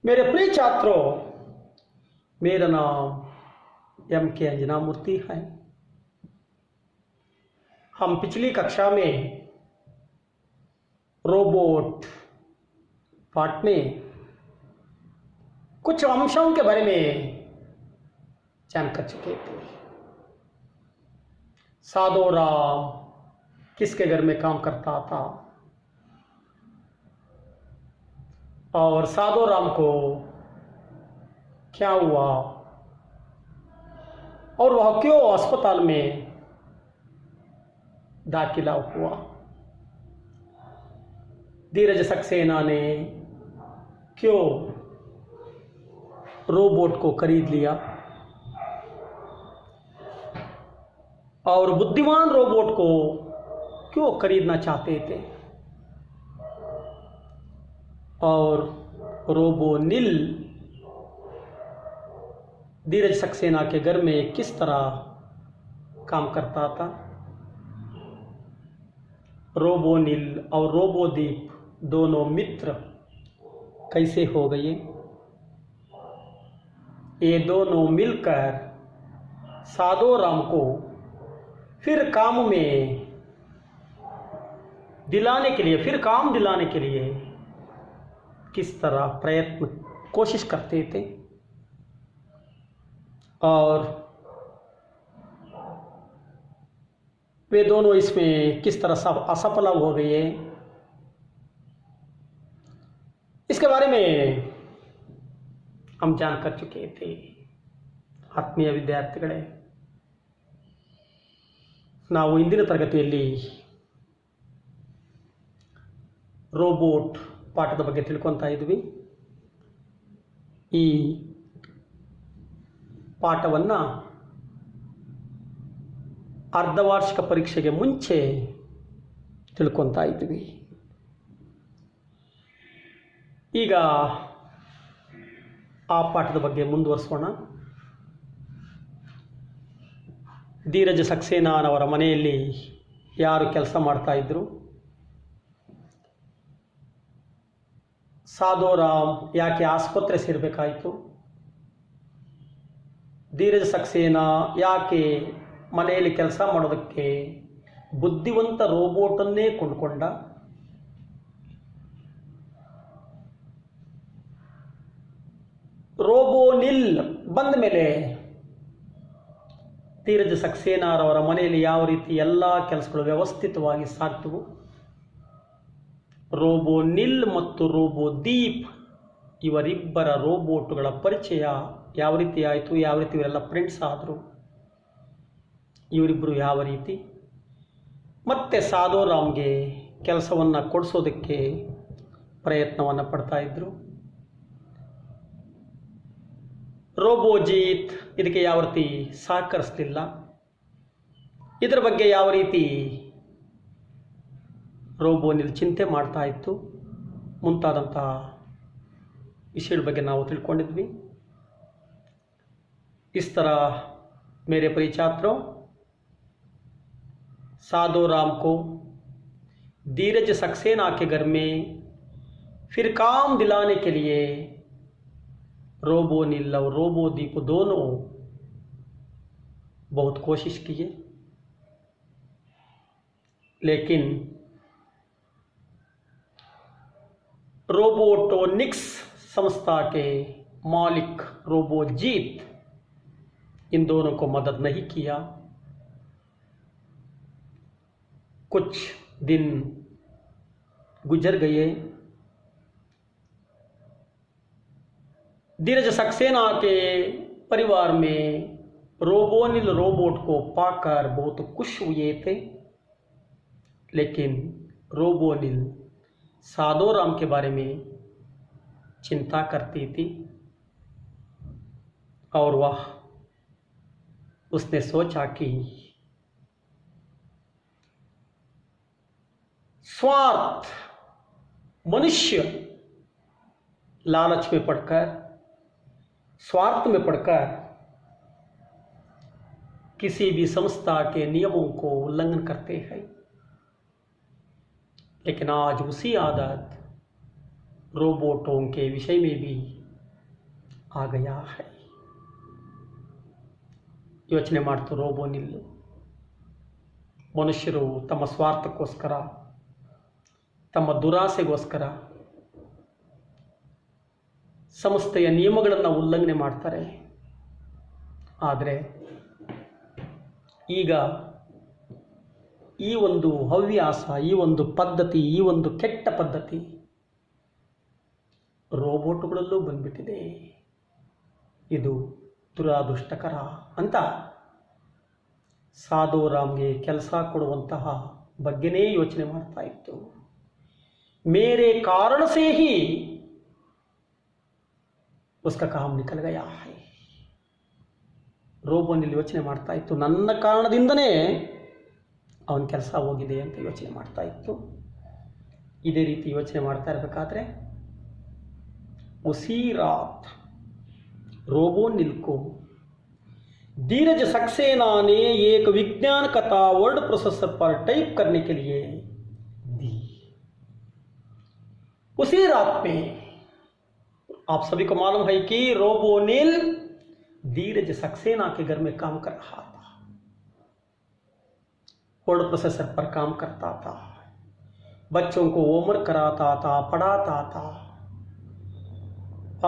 मेरे प्रिय छात्रों, मेरा नाम M.K. अंजना मूर्ति है। हम पिछली कक्षा में रोबोट पार्ट में कुछ अंशों के बारे में जान कर चुके थे। साधो राम किसके घर में काम करता था और साधो राम को क्या हुआ और वह क्यों अस्पताल में दाखिला हुआ। धीरज सक्सेना ने क्यों रोबोट को खरीद लिया और बुद्धिमान रोबोट को क्यों खरीदना चाहते थे और रोबोनिल धीरज सक्सेना के घर में किस तरह काम करता था। रोबोनिल और रोबोदीप दोनों मित्र कैसे हो गए। ये दोनों मिलकर साधो राम को फिर काम दिलाने के लिए किस तरह कोशिश करते थे और वे दोनों इसमें किस तरह सब असफल हो गए। इसके बारे में हम जान कर चुके थे। ಆತ್ಮೀಯ ವಿದ್ಯಾರ್ಥಿಗಳೇ, ನಾವು ಇಂದಿನ ತರಗತಿಯಲ್ಲಿ ರೋಬೋಟ್ ಪಾಠದ ಬಗ್ಗೆ ತಿಳ್ಕೊತಾ ಇದ್ವಿ. ಈ ಪಾಠವನ್ನು ಅರ್ಧವಾರ್ಷಿಕ ಪರೀಕ್ಷೆಗೆ ಮುಂಚೆ ತಿಳ್ಕೊತಾ ಇದ್ವಿ. ಈಗ ಆ ಪಾಠದ ಬಗ್ಗೆ ಮುಂದುವರಿಸೋಣ. ಧೀರಜ ಸಕ್ಸೇನಾನವರ ಮನೆಯಲ್ಲಿ ಯಾರು ಕೆಲಸ ಮಾಡ್ತಾ ಇದ್ರು, ಸಾಧೋ ರಾಮ್ ಯಾಕೆ ಆಸ್ಪತ್ರೆ ಸೇರಬೇಕಾಯಿತು, ಧೀರಜ ಸಕ್ಸೇನಾ ಯಾಕೆ ಮನೆಯಲ್ಲಿ ಕೆಲಸ ಮಾಡೋದಕ್ಕೆ ಬುದ್ಧಿವಂತ ರೋಬೋಟನ್ನೇ ಕೊಂಡುಕೊಂಡ, ರೋಬೋನಿಲ್ ಬಂದ ಮೇಲೆ ಧೀರಜ ಸಕ್ಸೇನಾರವರ ಮನೆಯಲ್ಲಿ ಯಾವ ರೀತಿ ಎಲ್ಲ ಕೆಲಸಗಳು ವ್ಯವಸ್ಥಿತವಾಗಿ ಸಾಗ್ತವು, ರೋಬೋನಿಲ್ ಮತ್ತು ರೋಬೋದೀಪ್ ಇವರಿಬ್ಬರ ರೋಬೋಟ್ಗಳ ಪರಿಚಯ ಯಾವ ರೀತಿ ಆಯಿತು, ಯಾವ ರೀತಿ ಇವರೆಲ್ಲ ಫ್ರೆಂಡ್ಸ್ ಆದರು, ಇವರಿಬ್ಬರು ಯಾವ ರೀತಿ ಮತ್ತೆ ಸಾಧೋ ರಾಮ್ಗೆ ಕೆಲಸವನ್ನು ಕೊಡಿಸೋದಕ್ಕೆ ಪ್ರಯತ್ನವನ್ನು ಪಡ್ತಾ ಇದ್ದರು, ರೋಬೋಜೀತ್ ಇದಕ್ಕೆ ಯಾವ ರೀತಿ ಸಹಕರಿಸಲಿಲ್ಲ, ಇದರ ಬಗ್ಗೆ ಯಾವ ರೀತಿ ರೋಬೋನಿಲ್ ಚಿಂತೆ ಮಾಡ್ತಾ ಇತ್ತು ಮುಂತಾದಂಥ ವಿಷಯದ ಬಗ್ಗೆ ನಾವು ತಿಳ್ಕೊಂಡಿದ್ವಿ. इस तरह मेरे प्रिय छात्रों, साधो राम को धीरज सक्सेना के घर में फिर काम दिलाने के लिए रोबोनिल और रोबोदीप दोनों बहुत कोशिश किए, लेकिन रोबोटोनिक्स संस्था के मालिक रोबोजीत इन दोनों को मदद नहीं किया. कुछ दिन गुजर गए. धीरज सक्सेना के परिवार में रोबोनिल रोबोट को पाकर बहुत खुश हुए थे, लेकिन रोबोनिल साधो राम के बारे में चिंता करती थी और उसने सोचा कि स्वार्थ मनुष्य लालच में पड़कर, स्वार्थ में पड़कर किसी भी संस्था के नियमों को उल्लंघन करते हैं, लेकिन आज उसी आदत रोबोटों के विषय में भी आ गया है. ಯೋಚನೆ ಮಾಡ್ತು ರೋಬೋ ನಿಲ್ಲು. ಮನುಷ್ಯರು ತಮ್ಮ ಸ್ವಾರ್ಥಕ್ಕೋಸ್ಕರ, ತಮ್ಮ ದುರಾಸೆಗೋಸ್ಕರ ಸಂಸ್ಥೆಯ ನಿಯಮಗಳನ್ನು ಉಲ್ಲಂಘನೆ ಮಾಡ್ತಾರೆ. ಆದರೆ ಈಗ ಈ ಒಂದು ಹವ್ಯಾಸ, ಈ ಒಂದು ಪದ್ಧತಿ, ಈ ಒಂದು ಕೆಟ್ಟ ಪದ್ಧತಿ ರೋಬೋಟ್ಗಳಲ್ಲೂ ಬಂದ್ಬಿಟ್ಟಿದೆ. ಇದು ದುರಾದೃಷ್ಟಕರ ಅಂತ ಸಾಧುರಾಮ್ಗೆ ಕೆಲಸ ಕೊಡುವಂತಹ ಬಗ್ಗೆನೇ ಯೋಚನೆ ಮಾಡ್ತಾ ಇತ್ತು. ಮೇರೆ ಕಾರಣ ಸೇ ಹಿ ಉಸ್ಕಾ ಕಾಮ್ ನಿಕಲ್ ಗಯಾ ಹೈ. ರೋಬೋನಲ್ಲಿ ಯೋಚನೆ ಮಾಡ್ತಾ ಇತ್ತು, ನನ್ನ ಕಾರಣದಿಂದನೇ ಅವನ ಕೆಲಸ ಹೋಗಿದೆ ಅಂತ ಯೋಚನೆ ಮಾಡ್ತಾ ಇತ್ತು. ಇದೇ ರೀತಿ ಯೋಚನೆ ಮಾಡ್ತಾ ಇರಬೇಕಾದ್ರೆ उसी रात रोबोनिल को धीरज सक्सेना ने एक विज्ञान कथा वर्ड प्रोसेसर पर टाइप करने के लिए दी. उसी रात में आप सभी को मालूम है कि रोबोनिल धीरज सक्सेना के घर में काम कर रहा था, वर्ड प्रोसेसर पर काम करता था, बच्चों को होमवर्क कराता था, पढ़ाता था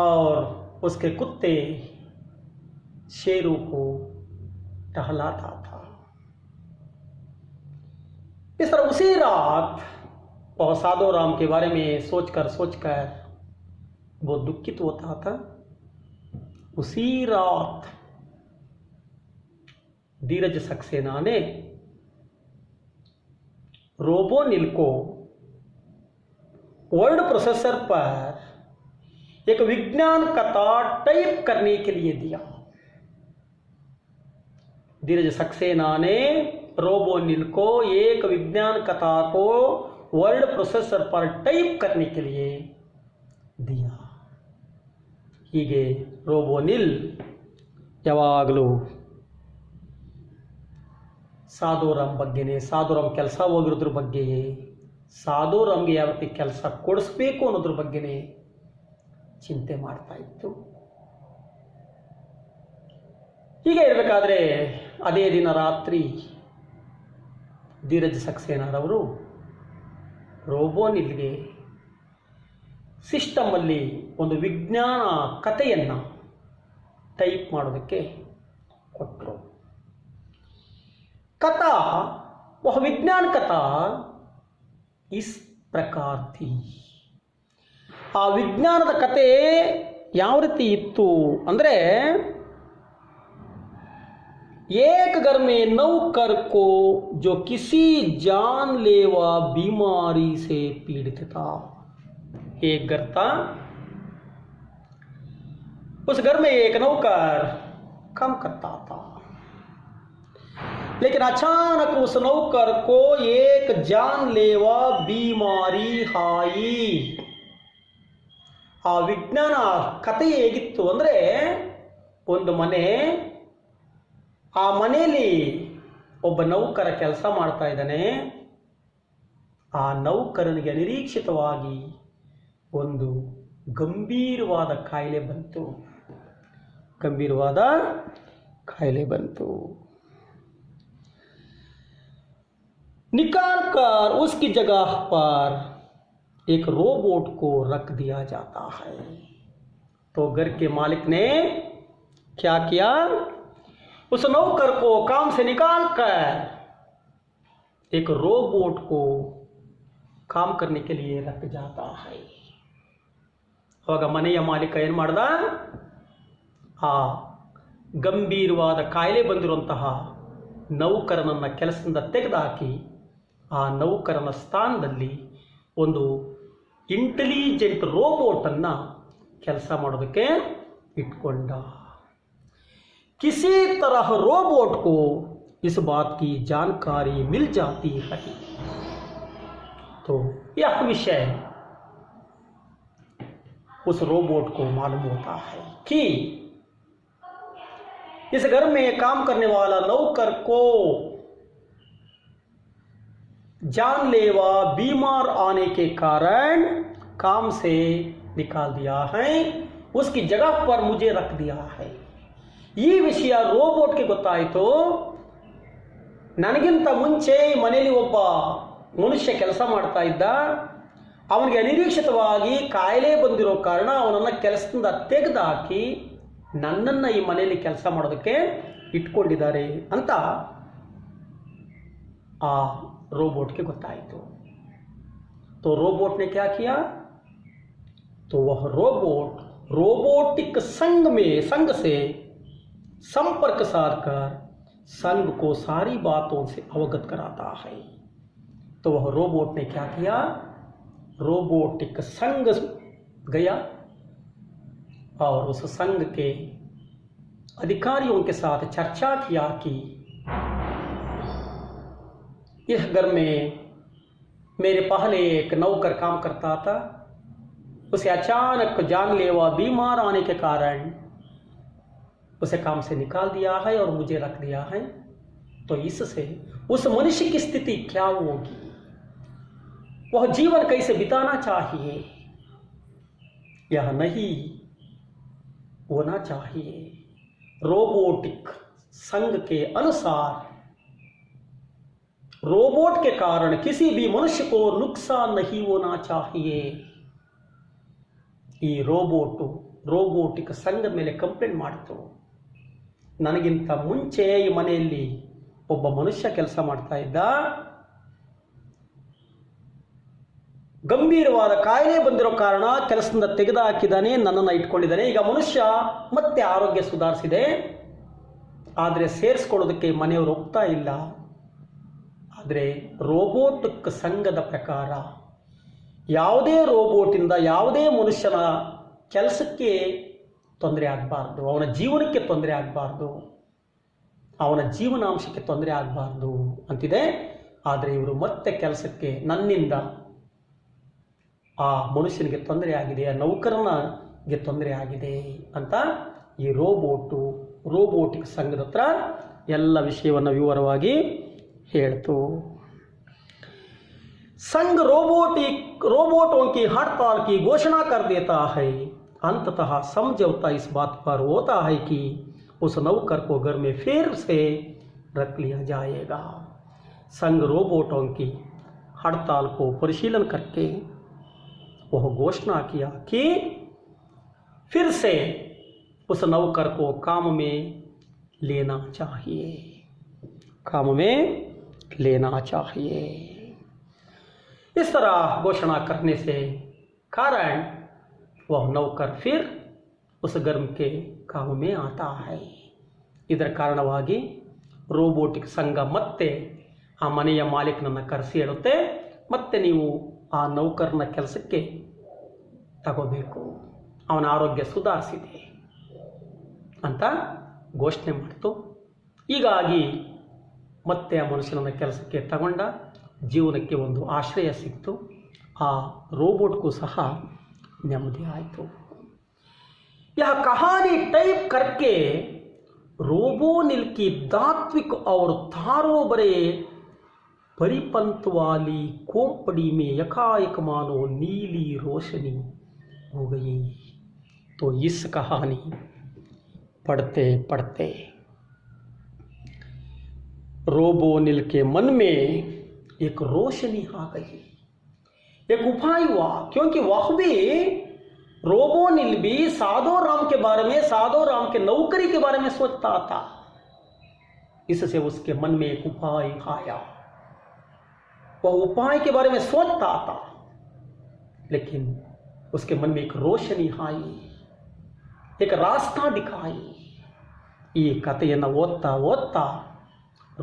और उसके कुत्ते शेरों को टहलाता था. इस तरह उसी रात वह साधुराम के बारे में सोचकर वो दुखित होता था. उसी रात धीरज सक्सेना ने रोबोनिल को वर्ड प्रोसेसर पर एक विज्ञान कथा टाइप करने के लिए दिया. धीरज सक्सेना ने रोबोनिल को एक विज्ञान कथा को वर्ड प्रोसेसर पर टाइप करने के लिए दिया. ಹೀಗೆ ರೋಬೋನಿಲ್ ಯಾವಾಗಲೂ ಸಾಧುರಾಮ್ ಬಗ್ಗೆನೇ, ಸಾಧುರಾಮ್ ಕೆಲಸ ಹೋಗಿರೋದ್ರ ಬಗ್ಗೆಯೇ, ಸಾಧುರಾಮ್ಗೆ ಯಾವ ರೀತಿ ಕೆಲಸ ಕೊಡಿಸ್ಬೇಕು ಅನ್ನೋದ್ರ ಬಗ್ಗೆನೇ ಚಿಂತೆ ಮಾಡ್ತಾ ಇತ್ತು. ಹೀಗೆ ಇರಬೇಕಾದ್ರೆ ಅದೇ ದಿನ ರಾತ್ರಿ ಧೀರಜ್ ಸಕ್ಸೇನಾರವರು ರೋಬೋನಿಲ್ಗೆ ಸಿಸ್ಟಮಲ್ಲಿ ಒಂದು ವಿಜ್ಞಾನ ಕಥೆಯನ್ನು ಟೈಪ್ ಮಾಡೋದಕ್ಕೆ ಕೊಟ್ಟರು. ಕಥಾ वह विज्ञान कथा इस प्रकार थी. ಆ ವಿಜ್ಞಾನದ ಕತೆ ಯಾವ ರೀತಿ ಇತ್ತು ಅಂದರೆ, एक घर में नौकर को जो किसी जानलेवा बीमारी से पीड़ित था. एक घर था, उस घर में एक नौकर काम करता था, लेकिन अचानक उस नौकर को एक जानलेवा बीमारी आई. ಆ ವಿಜ್ಞಾನ ಕಥೆ ಹೇಗಿತ್ತು ಅಂದರೆ, ಒಂದು ಮನೆ, ಆ ಮನೆಯಲ್ಲಿ ಒಬ್ಬ ನೌಕರ ಕೆಲಸ ಮಾಡ್ತಾ ಇದ್ದಾನೆ. ಆ ನೌಕರನಿಗೆ ಅನಿರೀಕ್ಷಿತವಾಗಿ ಒಂದು ಗಂಭೀರವಾದ ಕಾಯಿಲೆ ಬಂತು. निकाल कर उसकी जगह पर एक रोबोट को रख दिया जाता है. तो घर के मालिक ने क्या किया, उस नौकर को काम से निकाल कर एक रोबोट को काम करने के लिए रख जाता है. ಅವಾಗ ಮನೆಯ ಮಾಲೀಕ ಏನು ಮಾಡ್ದ, ಆ ಗಂಭೀರವಾದ ಕಾಯಿಲೆ ಬಂದಿರುವಂತಹ ನೌಕರನನ್ನು ಕೆಲಸದಿಂದ ತೆಗೆದುಹಾಕಿ ಆ ನೌಕರನ ಸ್ಥಾನದಲ್ಲಿ ಒಂದು ಇಂಟೆಲಿಜೆಂಟ್ ರೋಬೋಟನ್ನು ಕೆಲಸ ಮಾಡೋದಕ್ಕೆ ಇಟ್ಕೊಂಡ. किसी तरह रोबोट को इस बात की जानकारी मिल जाती है. तो यह विषय उस रोबोट को मालूम होता है कि इस घर में काम करने वाला नौकर को जानलेवा बीमार आने के कारण काम से निकाल दिया है. उसकी जगह पर मुझे रख दिया है. ಈ ವಿಷಯ ರೋಬೋಟ್ಗೆ ಗೊತ್ತಾಯಿತು. ನನಗಿಂತ ಮುಂಚೆ ಮನೆಯಲ್ಲಿ ಒಬ್ಬ ಮನುಷ್ಯ ಕೆಲಸ ಮಾಡ್ತಾ ಇದ್ದ. ಅವನಿಗೆ ಅನಿರೀಕ್ಷಿತವಾಗಿ ಕಾಯಿಲೆ ಬಂದಿರೋ ಕಾರಣ ಅವನನ್ನು ಕೆಲಸದಿಂದ ತೆಗೆದುಹಾಕಿ ನನ್ನನ್ನು ಈ ಮನೆಯಲ್ಲಿ ಕೆಲಸ ಮಾಡೋದಕ್ಕೆ ಇಟ್ಕೊಂಡಿದ್ದಾರೆ ಅಂತ ಆ रोबोट के ಗೊತ್ತಾಯಿತು. तो रोबोट ने क्या किया? तो वह रोबोट रोबोटिक संघ से संपर्क साधकर संघ को सारी बातों से अवगत कराता है. तो वह रोबोट ने क्या किया? रोबोटिक संघ गया और उस संघ के अधिकारियों के साथ चर्चा किया कि इस घर में मेरे पहले एक नौकर काम करता था. उसे अचानक जानलेवा बीमार आने के कारण उसे काम से निकाल दिया है और मुझे रख दिया है. तो इससे उस मनुष्य की स्थिति क्या होगी? वह जीवन कैसे बिताना चाहिए? यह नहीं होना चाहिए. रोबोटिक संघ के अनुसार रोबोट के कारण किसी भी मनुष्य को नुकसान नहीं होना चाहिए. ಈ ರೋಬೋಟಿಕ್ ಸಂಘದ ಮೇಲೆ ಕಂಪ್ಲೇಂಟ್ ಮಾಡಿತು. ನನಗಿಂತ ಮುಂಚೆ ಈ ಮನೆಯಲ್ಲಿ ಒಬ್ಬ ಮನುಷ್ಯ ಕೆಲಸ ಮಾಡ್ತಾ ಇದ್ದ. ಗಂಭೀರವಾದ ಕಾಯಿಲೆ ಬಂದಿರೋ ಕಾರಣ ಕೆಲಸದಿಂದ ತೆಗೆದುಹಾಕಿದ್ದಾನೆ, ನನ್ನನ್ನು ಇಟ್ಕೊಂಡಿದ್ದಾನೆ. ಈಗ ಮನುಷ್ಯ ಮತ್ತೆ ಆರೋಗ್ಯ ಸುಧಾರಿಸಿದೆ, ಆದರೆ ಸೇರಿಸ್ಕೊಳ್ಳೋದಕ್ಕೆ ಮನೆಯವರು ಒಪ್ತಾ ಇಲ್ಲ. ಆದರೆ ರೋಬೋಟಿಕ್ ಸಂಘದ ಪ್ರಕಾರ ಯಾವುದೇ ರೋಬೋಟಿಂದ ಯಾವುದೇ ಮನುಷ್ಯನ ಕೆಲಸಕ್ಕೆ ತೊಂದರೆ ಆಗಬಾರ್ದು, ಅವನ ಜೀವನಕ್ಕೆ ತೊಂದರೆ ಆಗಬಾರ್ದು, ಅವನ ಜೀವನಾಂಶಕ್ಕೆ ತೊಂದರೆ ಆಗಬಾರ್ದು ಅಂತಿದೆ. ಆದರೆ ಇವರು ಮತ್ತೆ ಕೆಲಸಕ್ಕೆ ನನ್ನಿಂದ ಆ ಮನುಷ್ಯನಿಗೆ ತೊಂದರೆ ಆಗಿದೆ, ಆ ನೌಕರನಿಗೆ ತೊಂದರೆ ಆಗಿದೆ ಅಂತ ಈ ರೋಬೋಟಿಕ್ ಸಂಘದ ಹತ್ರ ಎಲ್ಲ ವಿಷಯವನ್ನು ವಿವರವಾಗಿ ಹೇಳ್ತು. संघ रोबोटों की हड़ताल की घोषणा कर देता है. अंततः समझौता इस बात पर होता है कि उस नौकर को घर में फिर से रख लिया जाएगा. संघ रोबोटों की हड़ताल को परिशीलन करके वह घोषणा किया कि फिर से उस नौकर को काम में लेना चाहिए. इस तरह घोषणा करने से कारण वह नौकर फिर उस गर्म के काम में आता है. ಇದರ ಕಾರಣವಾಗಿ ರೋಬೋಟಿಕ್ ಸಂಘ ಮತ್ತೆ ಆ ಮನೆಯ ಮಾಲೀಕನನ್ನು ಕರೆಸಿ ಹೇಳುತ್ತೆ, ಮತ್ತೆ ನೀವು ಆ ನೌಕರನ ಕೆಲಸಕ್ಕೆ ತಗೋಬೇಕು, ಅವನ ಆರೋಗ್ಯ ಸುಧಾರಿಸಿದೆ ಅಂತ ಘೋಷಣೆ ಮಾಡಿತು. ಹೀಗಾಗಿ ಮತ್ತೆ ಆ ಮನುಷ್ಯನನ್ನು ಕೆಲಸಕ್ಕೆ ತಗೊಂಡ, ಜೀವನಕ್ಕೆ ಒಂದು ಆಶ್ರಯ ಸಿಕ್ತು. ಆ रोबोट ಸಹ ನೆಮ್ಮದಿ ಆಯಿತು. यह कहानी टाइप करके रोबोनिल की दात्विक और तारों भरे परिपंथ वाली खोपड़ी में यकायक मानो नीली रोशनी हो गई. तो इस कहानी पढ़ते पढ़ते रोबोनिल के मन में एक रोशनी आ गई, एक उपाय हुआ. क्योंकि वह भी रोबोनिल भी साधो राम के बारे में, साधो राम के नौकरी के बारे में सोचता था. इससे उसके मन में एक उपाय आया. वह उपाय के बारे में सोचता था, लेकिन उसके मन में एक रोशनी आई, एक रास्ता दिखाई. ಈ ಕಥೆಯನ್ನು ಓದ್ತಾ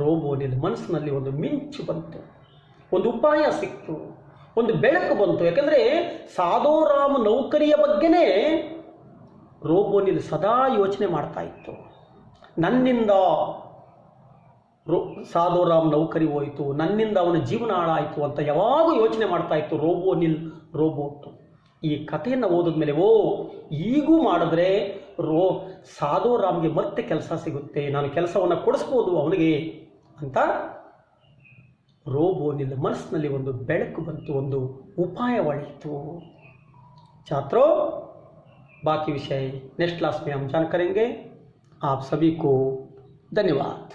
ರೋಬೋನಿಲ್ ಮನಸ್ಸಿನಲ್ಲಿ ಒಂದು ಮಿಂಚು ಬಂತು, ಒಂದು ಉಪಾಯ ಸಿಕ್ತು, ಒಂದು ಬೆಳಕು ಬಂತು. ಯಾಕಂದರೆ ಸಾಧೋರಾಮ್ ನೌಕರಿಯ ಬಗ್ಗೆನೇ ರೋಬೋನಿಲ್ ಸದಾ ಯೋಚನೆ ಮಾಡ್ತಾ ಇತ್ತು. ನನ್ನಿಂದ ಸಾಧೋರಾಮ್ ನೌಕರಿ ಹೋಯಿತು, ನನ್ನಿಂದ ಅವನ ಜೀವನ ಹಾಳಾಯಿತು ಅಂತ ಯಾವಾಗೂ ಯೋಚನೆ ಮಾಡ್ತಾ ಇತ್ತು ರೋಬೋಟ್. ಈ ಕಥೆಯನ್ನು ಓದಿದ ಮೇಲೆ ಈಗೂ ಮಾಡಿದ್ರೆ ಸಾಧೋರಾಮ್ಗೆ ಮತ್ತೆ ಕೆಲಸ ಸಿಗುತ್ತೆ, ನಾನು ಕೆಲಸವನ್ನು ಕೊಡಿಸ್ಬೋದು ಅವನಿಗೆ ಅಂತ रोबोनिल ಮನಸ್ಸಿನಲ್ಲಿ ಒಂದು ಬೆಳಕು ಬಂತು, ಒಂದು ಉಪಾಯ ಹೊಳೆಯಿತು. छात्रों, बाकी विषय नेक्स्ट क्लास में हम जान करेंगे। आप सभी को धन्यवाद।